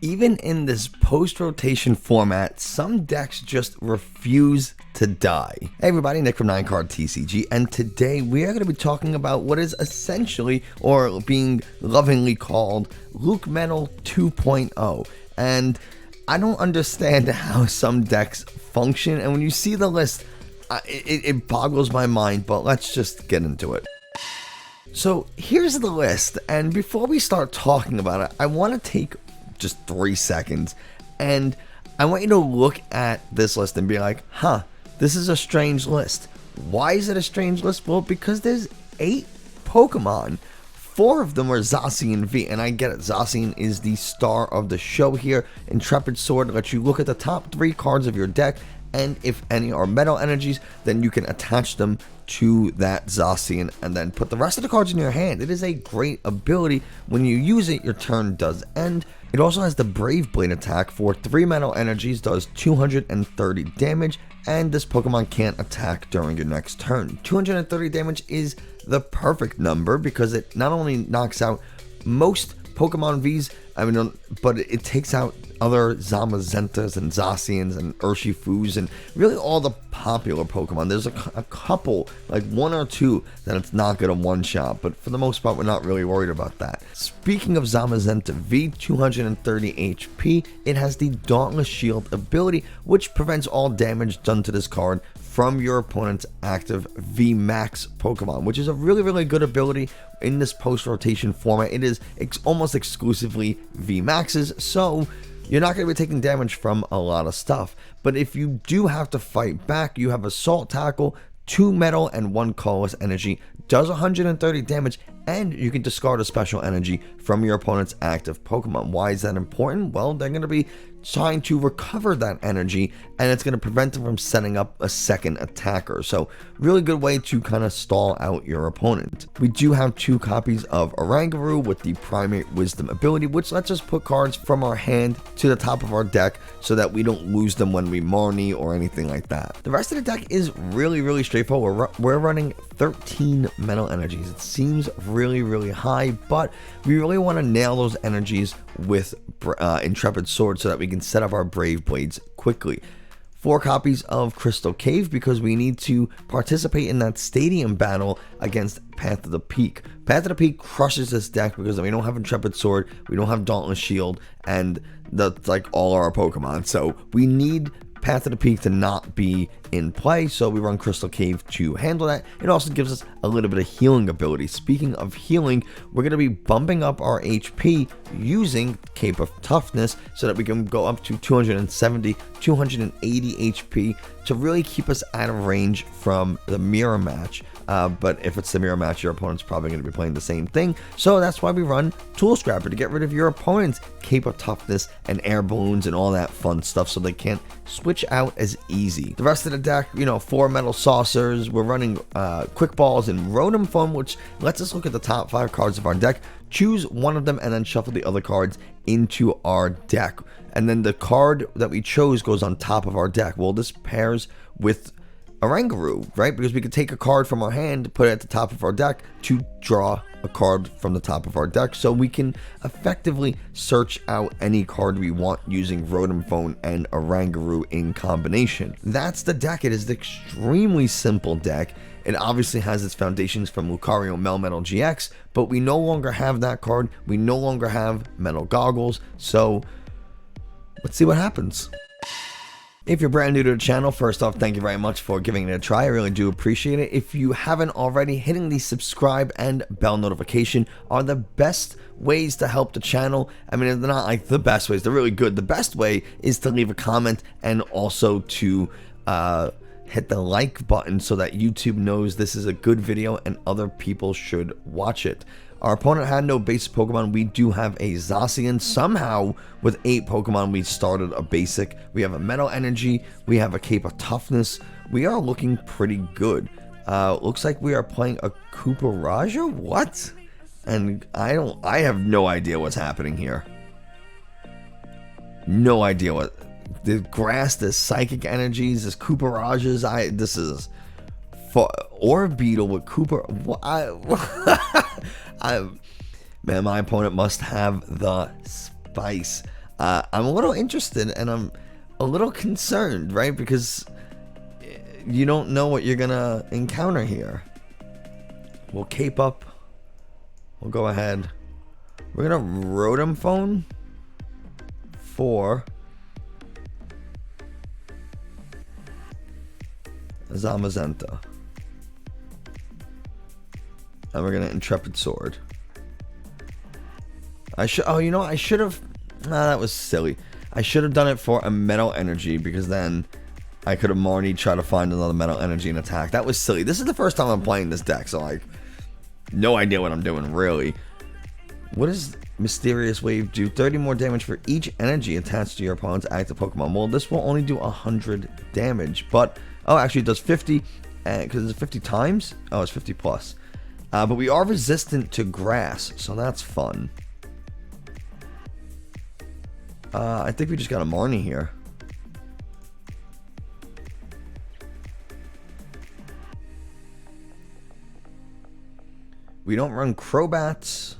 Even in this post-rotation format, some decks just refuse to die. Hey everybody, Nick from 9Card TCG, and today we are going to be talking about what is essentially, or being lovingly called, LucMetal 2.0. And I don't understand how some decks function, and when you see the list, it boggles my mind, but let's just get into it. So here's the list, and before we start talking about it, I want to take just 3 seconds, and I want you to look at this list and be like, huh, this is a strange list. Why is it a strange list? Well, because there's 8 Pokemon. 4 of them are Zacian V, and I get it, Zacian is the star of the show here. Intrepid Sword lets you look at the top 3 cards of your deck, and if any are metal energies, then you can attach them to that Zacian and then put the rest of the cards in your hand. It is a great ability. When you use it, your turn does end. It also has the Brave Blade attack for 3 metal energies, does 230 damage, and this Pokemon can't attack during your next turn. 230 damage is the perfect number because it not only knocks out most Pokemon Vs, but it takes out other Zamazentas and Zacians and Urshifus and really all the popular Pokemon. There's a couple, like 1 or 2, that it's not going to one-shot, but for the most part, we're not really worried about that. Speaking of Zamazenta V, 230 HP, it has the Dauntless Shield ability, which prevents all damage done to this card from your opponent's active Vmax Pokemon, which is a really good ability in this post-rotation format. It is almost exclusively Vmaxes, so you're not going to be taking damage from a lot of stuff. But if you do have to fight back, you have Assault Tackle, 2 metal and 1 colorless energy, does 130 damage, and you can discard a special energy from your opponent's active Pokemon. Why is that important? Well, they're going to be trying to recover that energy, and it's going to prevent them from setting up a second attacker. So really good way to kind of stall out your opponent. We do have 2 copies of Oranguru with the Primate Wisdom ability, which lets us put cards from our hand to the top of our deck so that we don't lose them when we Marnie or anything like that. The rest of the deck is really straightforward. We're running 13 metal energies. It seems really high, but we really want to nail those energies with Intrepid Sword so that we can set up our Brave Blades quickly. 4 copies of Crystal Cave because we need to participate in that stadium battle against Path of the Peak. Path of the Peak crushes this deck because we don't have Intrepid Sword, we don't have Dauntless Shield, and that's like all our Pokemon. So we need Path of the Peak to not be in play, so we run Crystal Cave to handle that. It also gives us a little bit of healing ability. Speaking of healing, we're going to be bumping up our HP using Cape of Toughness so that we can go up to 270, 280 HP to really keep us out of range from the mirror match. But if it's the mirror match, your opponent's probably going to be playing the same thing. So that's why we run Tool Scrapper, to get rid of your opponent's Cape of Toughness and Air Balloons and all that fun stuff so they can't switch out as easy. The rest of the deck, 4 Metal Saucers. We're running Quick Balls and Rotom Phone, which lets us look at the top 5 cards of our deck, choose one of them, and then shuffle the other cards into our deck. And then the card that we chose goes on top of our deck. Well, this pairs with Oranguru, right? Because we could take a card from our hand, put it at the top of our deck to draw a card from the top of our deck, so we can effectively search out any card we want using Rotom Phone and Oranguru in combination. That's the deck. It is an extremely simple deck. It obviously has its foundations from Lucario Melmetal GX, but we no longer have that card. We no longer have Metal Goggles, so let's see what happens. If you're brand new to the channel, first off, thank you very much for giving it a try. I really do appreciate it. If you haven't already, hitting the subscribe and bell notification are the best ways to help the channel. I mean, they're not like the best ways, they're really good. The best way is to leave a comment and also to hit the like button so that YouTube knows this is a good video and other people should watch it. Our opponent had no basic Pokemon. We do have a Zacian. Somehow, with 8 Pokemon, we started a basic. We have a Metal Energy. We have a Cape of Toughness. We are looking pretty good. Looks like we are playing a Kuparaja? What? And I have no idea what's happening here. No idea what. The grass, there's psychic energies, there's Kuparajas. This is Orbeetle with Cooper. Man, my opponent must have the spice. I'm a little interested and I'm a little concerned, right? Because you don't know what you're gonna encounter here. We'll cape up. We'll go ahead. We're gonna Rotom Phone for Zamazenta. And we're gonna Intrepid Sword. I should. Oh, you know, I should have. Nah, that was silly. I should have done it for a Metal Energy, because then I could have Marnie try to find another Metal Energy and attack. That was silly. This is the first time I'm playing this deck, so like, no idea what I'm doing, really. What does Mysterious Wave do? 30 more damage for each energy attached to your opponent's active Pokemon. Well, this will only do 100 damage, but oh, actually it does 50, because it's 50 times. Oh, it's 50 plus. But we are resistant to grass, so that's fun. I think we just got a Marnie here. We don't run Crobats.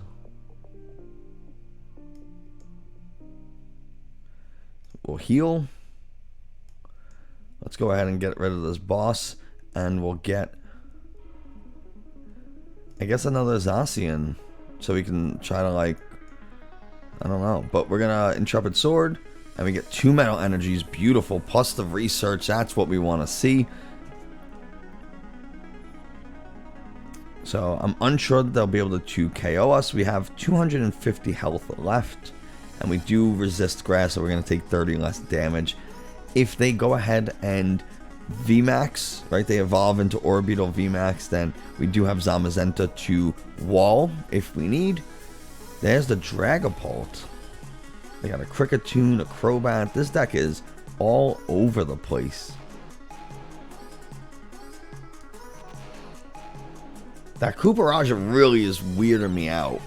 We'll heal. Let's go ahead and get rid of this boss, and we'll get, I guess, another Zacian, so we can try to, like, I don't know, but we're gonna Intrepid Sword, and we get 2 Metal Energies. Beautiful, plus the research. That's what we want to see. So I'm unsure that they'll be able to KO us. We have 250 health left, and we do resist grass, so we're gonna take 30 less damage. If they go ahead and Vmax, right, they evolve into Orbital Vmax, then we do have Zamazenta to wall if we need. There's the Dragapult. They got a Kricketune, a Crobat. This deck is all over the place. That Kuparaja really is weirding me out.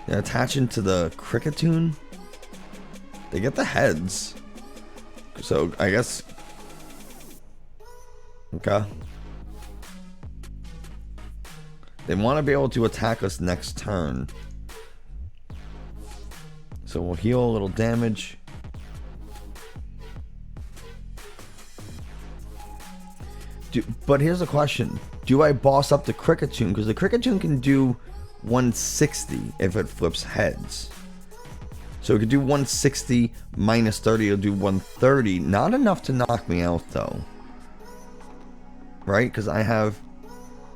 They're attaching to the Kricketune. They get the heads. So, I guess... Okay. They want to be able to attack us next turn. So we'll heal a little damage. But here's the question. Do I boss up the Kricketune? Because the Kricketune can do 160 if it flips heads. So it could do 160 minus 30. It'll do 130. Not enough to knock me out, though. Right? Because I have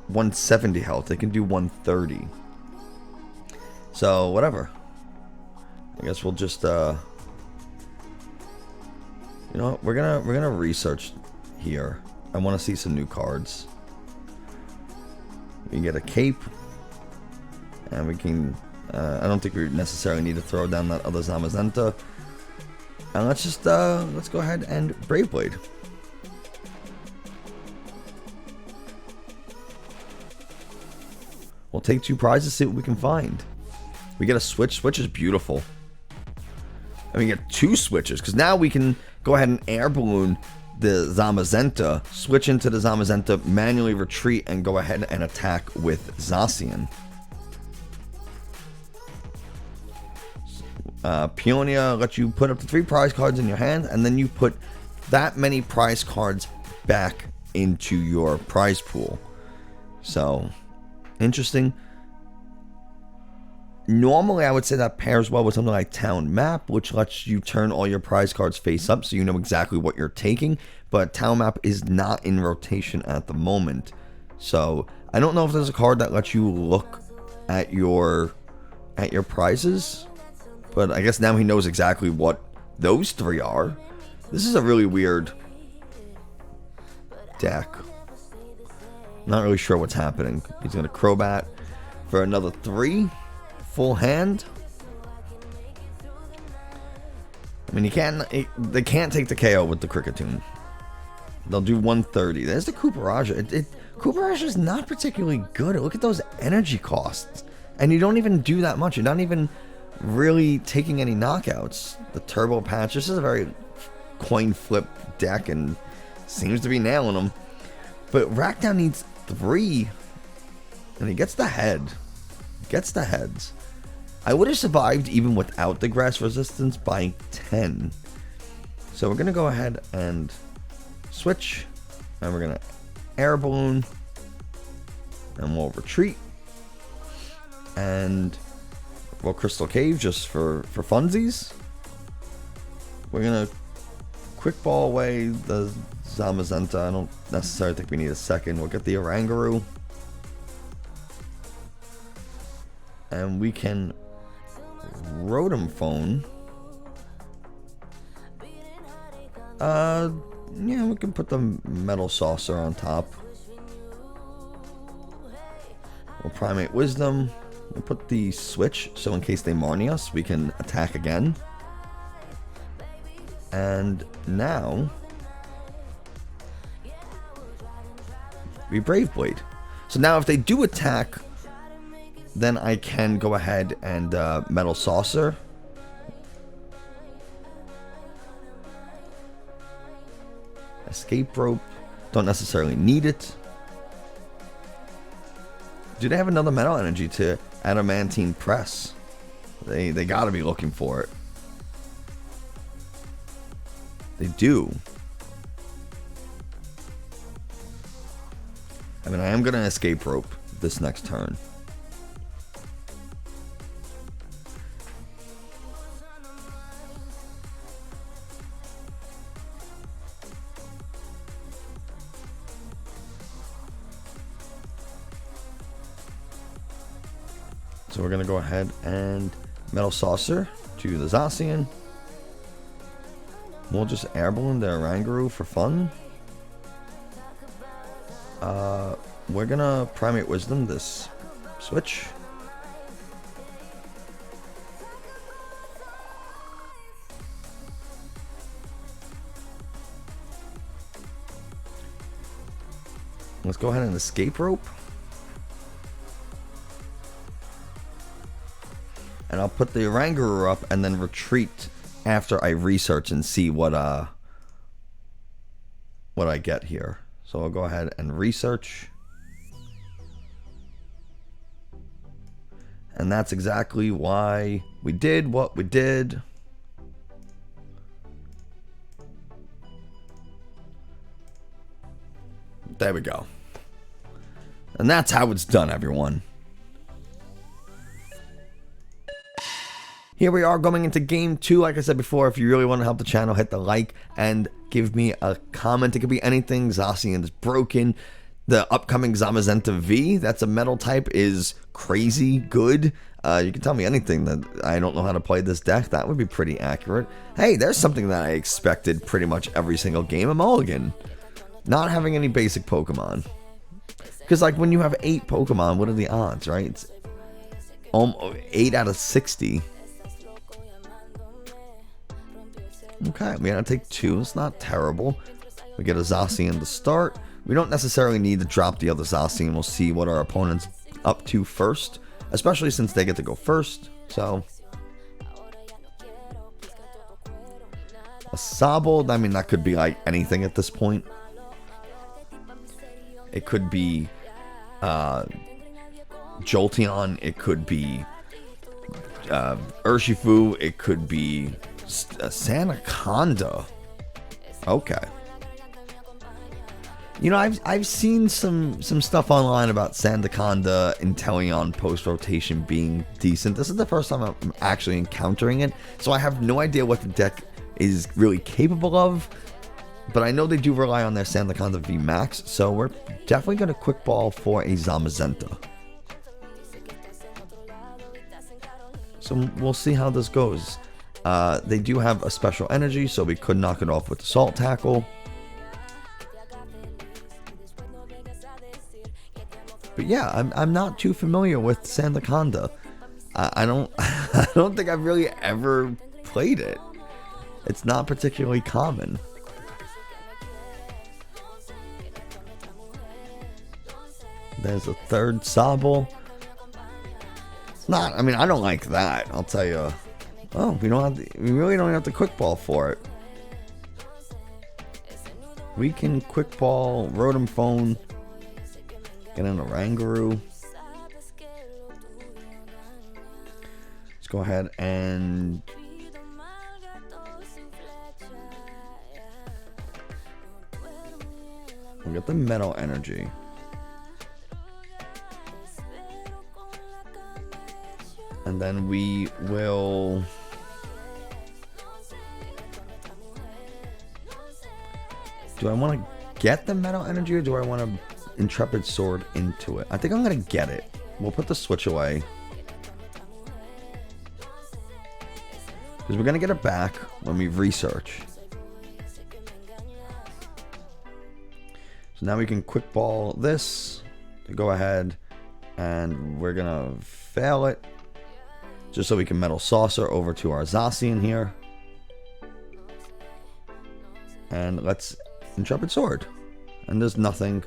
170 health. They can do 130. So whatever. I guess we'll just you know what? We're gonna research here. I want to see some new cards. We can get a cape, and we can I don't think we necessarily need to throw down that other Zamazenta. And let's just let's go ahead and Brave Blade. We'll take 2 prizes, see what we can find. We get a Switch. Switch is beautiful. And we get 2 switches, because now we can go ahead and Air Balloon the Zamazenta, switch into the Zamazenta, manually retreat, and go ahead and attack with Zacian. Peonia lets you put up to 3 prize cards in your hand, and then you put that many prize cards back into your prize pool. So, interesting. Normally, I would say that pairs well with something like Town Map, which lets you turn all your prize cards face up so you know exactly what you're taking. But Town Map is not in rotation at the moment. So, I don't know if there's a card that lets you look at your prizes. But I guess now he knows exactly what those 3 are. This is a really weird deck. Not really sure what's happening. He's going to Crobat for another 3. Full hand. I mean, they can't take the KO with the Kricketune. They'll do 130. There's the Kuparaja. Kuparaja is not particularly good. Look at those energy costs. And you don't even do that much. You're not even really taking any knockouts. The Turbo Patch. This is a very coin flip deck and seems to be nailing them. But Rackdown needs 3. And he gets the head. Gets the heads. I would have survived even without the grass resistance by 10. So we're going to go ahead and switch. And we're going to Air Balloon. And we'll retreat. And we'll Crystal Cave just for funsies. We're going to quick ball away the Zamazenta. I don't necessarily think we need a second. We'll get the Oranguru. And we can Rotom Phone. Yeah, we can put the Metal Saucer on top. We'll Primate Wisdom. We'll put the Switch, so in case they Marnie us, we can attack again. And now we Brave Blade. So now if they do attack, then I can go ahead and Metal Saucer. Escape Rope. Don't necessarily need it. Do they have another Metal Energy to Adamantine Press? They gotta be looking for it. They do. I mean, I am gonna Escape Rope this next turn. So we're going to go ahead and Metal Saucer to the Zacian. We'll just Air Balloon the Oranguru for fun. We're going to Primate Wisdom this Switch. Let's go ahead and Escape Rope. And I'll put the Oranguru up and then retreat after I research and see what I get here. So I'll go ahead and research. And that's exactly why we did what we did. There we go. And that's how it's done, everyone. Here we are going into game 2. Like I said before, if you really want to help the channel, hit the like and give me a comment. It could be anything. Zacian is broken. The upcoming Zamazenta V, that's a metal type, is crazy good. You can tell me anything that I don't know how to play this deck. That would be pretty accurate. Hey, there's something that I expected pretty much every single game. A mulligan. Not having any basic Pokemon. Because like when you have 8 Pokemon, what are the odds, right? It's 8 out of 60. Okay, we gotta take 2. It's not terrible. We get a Zacian to start. We don't necessarily need to drop the other Zacian. We'll see what our opponent's up to first, especially since they get to go first. So a Sobble, I mean, that could be like anything at this point. It could be Jolteon. It could be Urshifu. It could be Sandaconda. Okay. You know, I've seen some stuff online about Sandaconda and Inteleon post rotation being decent. This is the first time I'm actually encountering it, so I have no idea what the deck is really capable of. But I know they do rely on their Sandaconda Vmax, so we're definitely going to quick ball for a Zamazenta. So we'll see how this goes. They do have a special energy, so we could knock it off with the Salt Tackle. But yeah, I'm not too familiar with Sandaconda. I don't think I've really ever played it. It's not particularly common. There's a third Sobble. It's not, I mean, I don't like that, I'll tell you. Oh, we really don't have to quick ball for it. We can quick ball Rotom Phone, get an Oranguru. go ahead and we'll get the Metal Energy. And then we will do I want to get the Metal Energy, or do I want to Intrepid Sword into it? I think I'm going to get it. We'll put the Switch away, because we're going to get it back when we research. So now we can quick ball this to go ahead, and we're going to fail it, just so we can Metal Saucer over to our Zacian here. And let's Intrepid Sword. And there's nothing.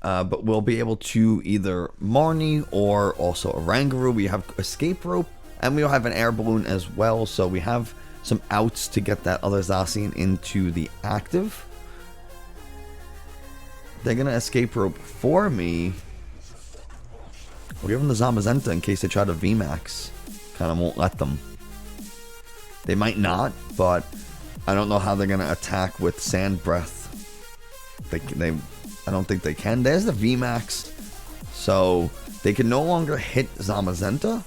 But we'll be able to either Marnie or also Oranguru. We have Escape Rope, and we'll have an Air Balloon as well. So we have some outs to get that other Zacian into the active. They're going to Escape Rope for me. We'll give them the Zamazenta in case they try to Vmax. Kind of won't let them. They might not, but I don't know how they're going to attack with Sand Breath. I don't think they can. There's the Vmax. So they can no longer hit Zamazenta.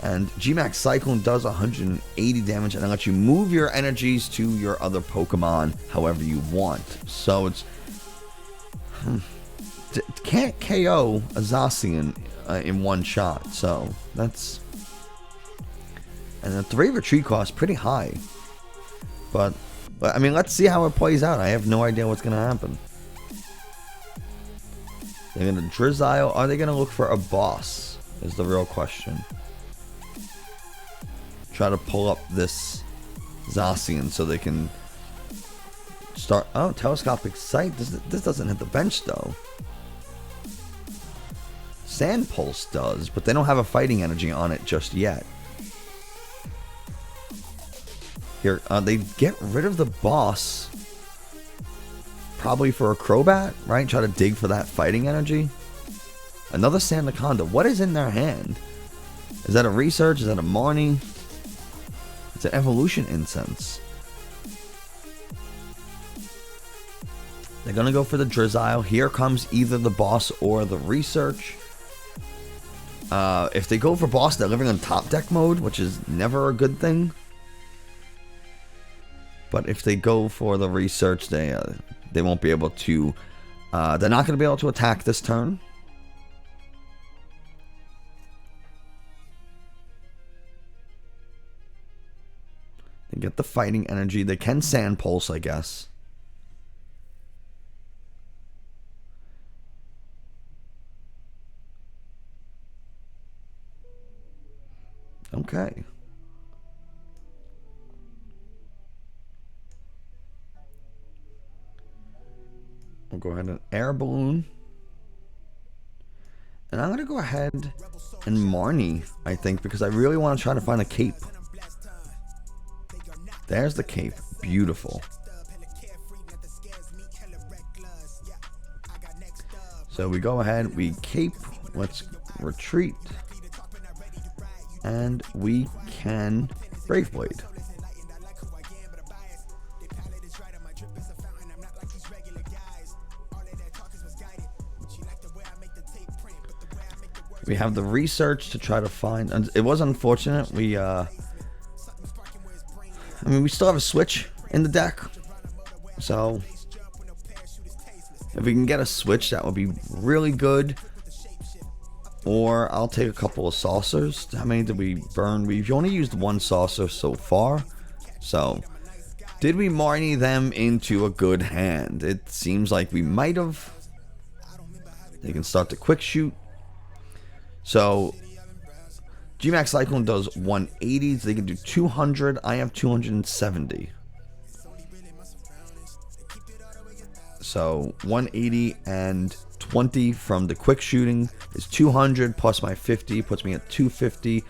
And Gmax Cyclone does 180 damage, and it lets you move your energies to your other Pokemon however you want. So it's... can't KO a Zacian in one shot, so that's... And the 3 retreat cost pretty high. But I mean, let's see how it plays out. I have no idea what's going to happen. They're going to Drizzile. Are they going to look for a boss? Is the real question. Try to pull up this Zacian so they can start... Oh, Telescopic Sight. This doesn't hit the bench, though. Sand Pulse does, but they don't have a fighting energy on it just yet. Here, they get rid of the boss. Probably for a Crobat, right? Try to dig for that fighting energy. Another Sandaconda. What is in their hand? Is that a Research? Is that a Marnie? It's an Evolution Incense. They're going to go for the Drizzile. Here comes either the boss or the Research. If they go for boss, they're living on top deck mode, which is never a good thing. But if they go for the Research, they won't be able to... they're not going to be able to attack this turn. They get the fighting energy. They can Sand Pulse, I guess. Okay. We'll go ahead and Air Balloon. And I'm going to go ahead and Marnie, I think, because I really want to try to find a Cape. There's the Cape. Beautiful. So we go ahead, we Cape. Let's retreat. And we can Brave Blade. We have the Research to try to find, and it was unfortunate. I mean, we still have a Switch in the deck, so if we can get a Switch, that would be really good. Or I'll take a couple of saucers. How many did we burn? We've only used one saucer so far. So, did we Marnie them into a good hand? It seems like we might have. They can start to quick shoot. So, Gmax Cyclone does 180. So they can do 200. I have 270. So, 180 and 20 from the quick shooting is 200 plus my 50 puts me at 250.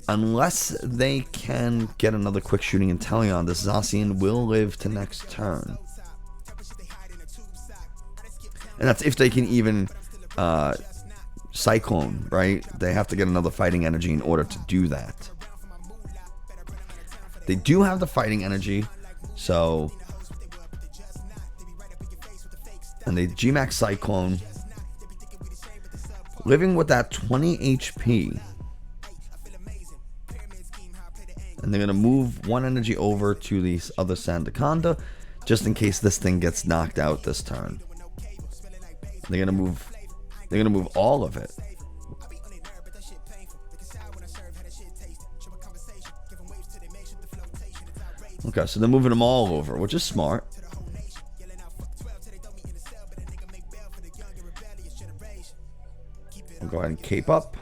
Unless they can get another quick shooting Inteleon, this Zacian will live to next turn. And that's if they can even Cyclone, right? They have to get another fighting energy in order to do that. They do have the fighting energy, so... And they Gmax Cyclone. Living with that 20 HP. And they're going to move one energy over to the other Sandaconda, just in case this thing gets knocked out this turn. They're going to move all of it. Okay, so they're moving them all over, which is smart. We'll go ahead and cape up.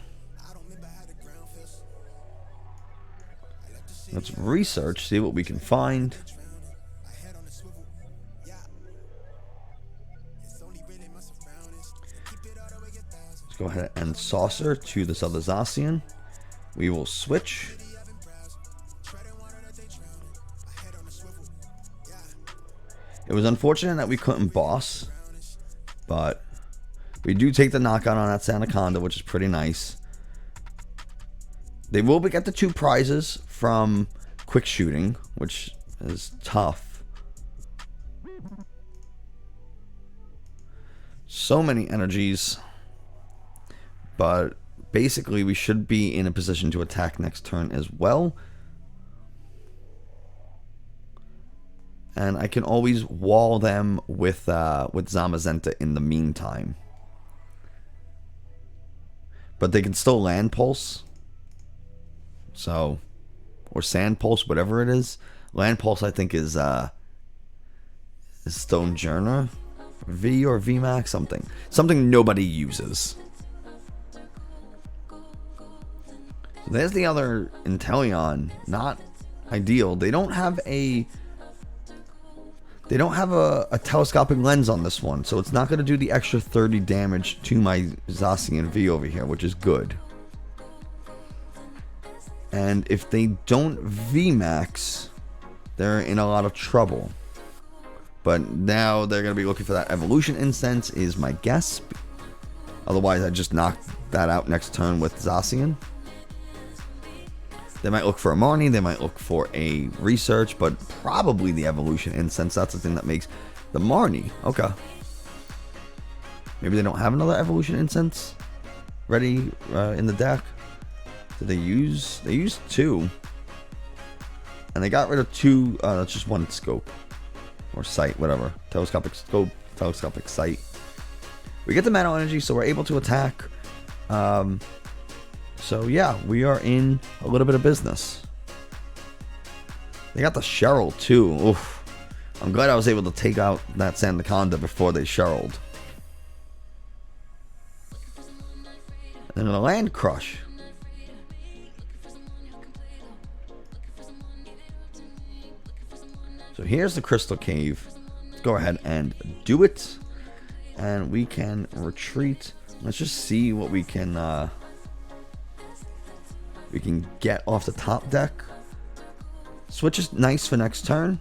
Let's research, see what we can find. Let's go ahead and saucer to this other Zacian. We will switch. It was unfortunate that we couldn't boss, but we do take the knockout on that Sandaconda, which is pretty nice. They will get the 2 prizes from quick shooting, which is tough. So many energies, but basically we should be in a position to attack next turn as well. And I can always wall them with Zamazenta in the meantime. But they can still land pulse. So, or sand pulse, whatever it is. Land pulse, I think, is Stone Journer V or Vmax, something nobody uses. So there's the other Inteleon. Not ideal. They don't have a telescopic lens on this one, so it's not going to do the extra 30 damage to my Zacian V over here, which is good. And if they don't Vmax, they're in a lot of trouble. But now they're going to be looking for that evolution incense, is my guess. Otherwise, I just knock that out next turn with Zacian. They might look for a Marnie, they might look for a research, but probably the evolution incense. That's the thing that makes the Marnie. Okay. Maybe they don't have another evolution incense ready in the deck. Did they use? They used 2. And they got rid of 2, that's just 1 scope. Or sight, whatever. Telescopic scope, telescopic sight. We get the metal energy, so we're able to attack. So yeah, we are in a little bit of business. They got the Cheryl too. Oof. I'm glad I was able to take out that Sandaconda before they Cheryled. And then a Land Crush. So here's the Crystal Cave. Let's go ahead and do it. And we can retreat. Let's just see what we can get off the top deck. Switch is nice for next turn.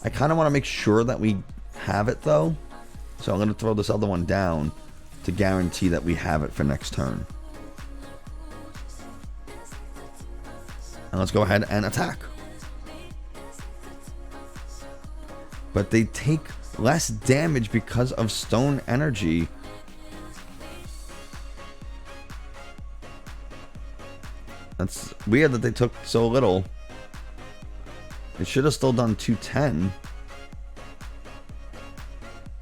I kind of want to make sure that we have it though. So I'm going to throw this other one down to guarantee that we have it for next turn. And let's go ahead and attack. But they take less damage because of stone energy. That's weird that they took so little. It should have still done 210.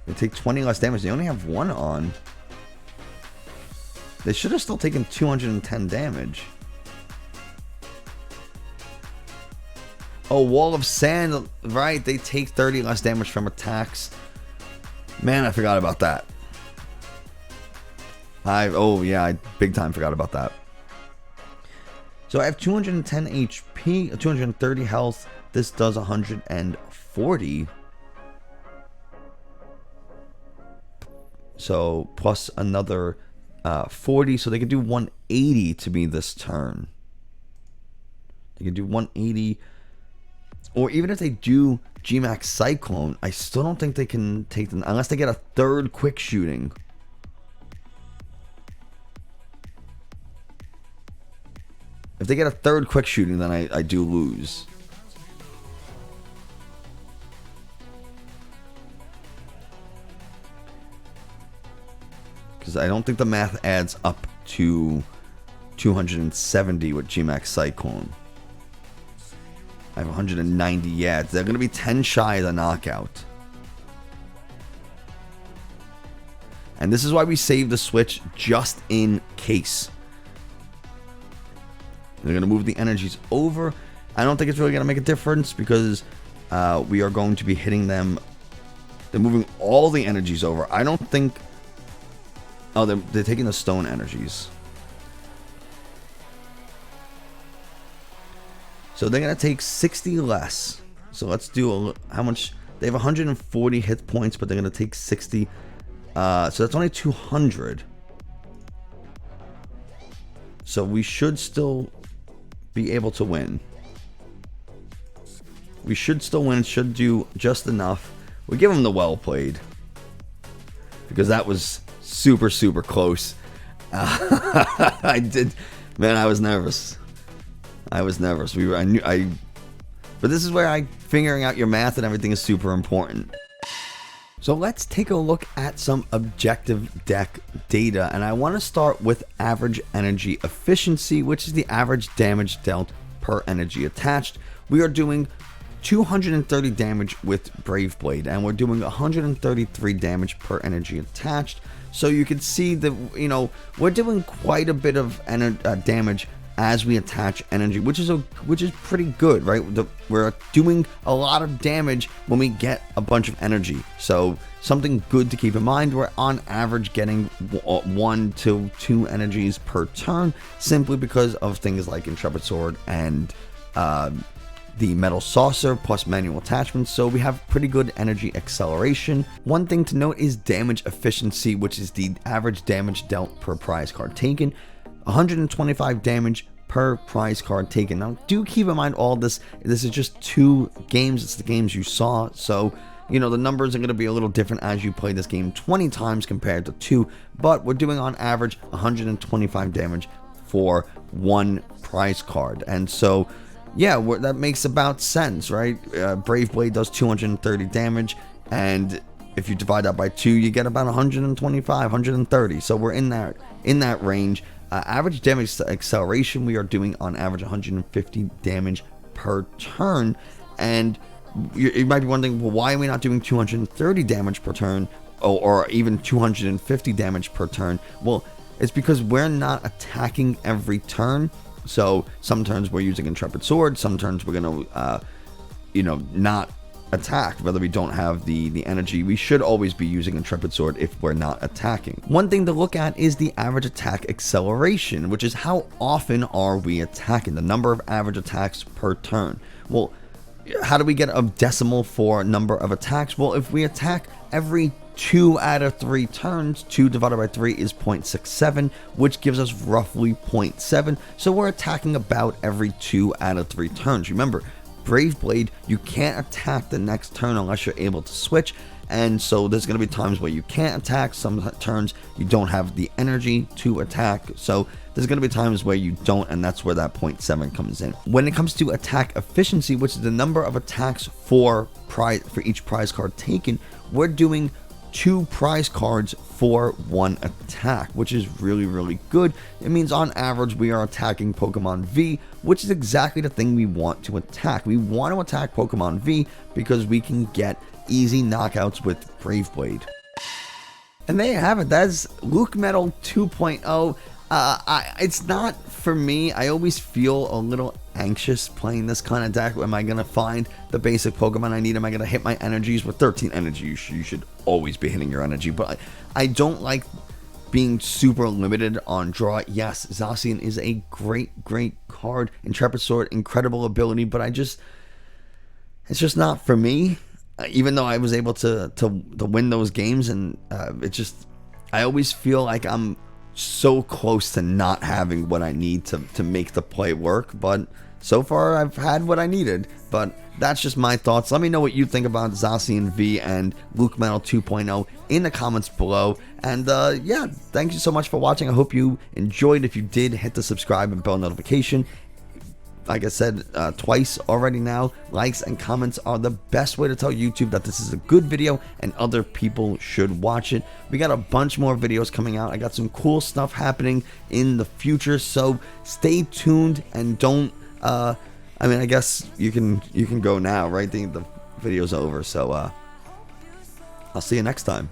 They take 20 less damage. They only have 1 on. They should have still taken 210 damage. Oh, Wall of Sand. Right, they take 30 less damage from attacks. Man, I forgot about that. I big time forgot about that. So I have 210 HP, 230 health. This does 140. So plus another 40. So they can do 180 to me this turn. They can do 180. or even if they do Gmax Cyclone, I still don't think they can take them unless they get a third quick shooting. If they get a third quick shooting, then I do lose. Because I don't think the math adds up to 270 with Gmax Cyclone. I have 190 yet. They're going to be 10 shy of the knockout. And this is why we save the Switch just in case. They're going to move the energies over. I don't think it's really going to make a difference because we are going to be hitting them. They're moving all the energies over. I don't think... Oh, they're taking the stone energies. So they're going to take 60 less. So let's do how much? They have 140 hit points, but they're going to take 60. So that's only 200. So we should still be able to win. We should still win. Should do just enough. We give them the well played. Because that was super, super close. I did. Man, I was nervous. I was nervous. But this is where figuring out your math and everything is super important. So let's take a look at some objective deck data, and I want to start with average energy efficiency, which is the average damage dealt per energy attached. We are doing 230 damage with Brave Blade, and we're doing 133 damage per energy attached. So you can see that, you know, we're doing quite a bit of damage as we attach energy, which is pretty good, right? We're doing a lot of damage when we get a bunch of energy. So something good to keep in mind, we're on average getting 1 to 2 energies per turn, simply because of things like Intrepid Sword and the Metal Saucer plus manual attachments. So we have pretty good energy acceleration. One thing to note is damage efficiency, which is the average damage dealt per prize card taken. 125 damage per prize card taken. Now, do keep in mind all this is just 2 games. It's the games you saw. So, you know, the numbers are going to be a little different as you play this game 20 times compared to 2. But we're doing on average 125 damage for 1 prize card. And so, yeah, that makes about sense, right? Brave Blade does 230 damage. And if you divide that by 2, you get about 125, 130. So we're in that range. Average damage acceleration, we are doing on average 150 damage per turn. And you might be wondering, well, why are we not doing 230 damage per turn or even 250 damage per turn? Well, it's because we're not attacking every turn. So some turns we're using Intrepid Sword, some turns we're going to, not attack, whether we don't have the energy. We should always be using Intrepid Sword if we're not attacking. One thing to look at is the average attack acceleration, which is how often are we attacking, the number of average attacks per turn. Well, how do we get a decimal for number of attacks? Well, if we attack every 2 out of 3 turns, 2 divided by 3 is 0.67, which gives us roughly 0.7. So we're attacking about every 2 out of 3 turns. Remember, Brave Blade, you can't attack the next turn unless you're able to switch, and so there's going to be times where you can't attack. Some turns you don't have the energy to attack, so there's going to be times where you don't, and that's where that 0.7 comes in. When it comes to attack efficiency, which is the number of attacks for each prize card taken, we're doing 2 prize cards for 1 attack, which is really, really good. It means on average we are attacking Pokemon V, which is exactly the thing we want to attack. We want to attack Pokemon V because we can get easy knockouts with Brave Blade. And there you have it. That's LucMetal 2.0. It's not for me. I always feel a little anxious playing this kind of deck. Am I going to find the basic Pokemon I need? Am I going to hit my energies? With 13 energy, you should always be hitting your energy. But I don't like being super limited on draw. Yes, Zacian is a great, great card. Intrepid Sword, incredible ability. But it's just not for me. Even though I was able to win those games, and I always feel like I'm so close to not having what I need to make the play work. But so far I've had what I needed, but that's just my thoughts. Let me know what you think about Zacian V and LucMetal 2.0 in the comments below. And yeah, thank you so much for watching. I hope you enjoyed. If you did, hit the subscribe and bell notification. Like I said twice already now, likes and comments are the best way to tell YouTube that this is a good video and other people should watch it. We got a bunch more videos coming out. I got some cool stuff happening in the future, so stay tuned and don't I mean, I guess you can go now, right? The video's over, so I'll see you next time.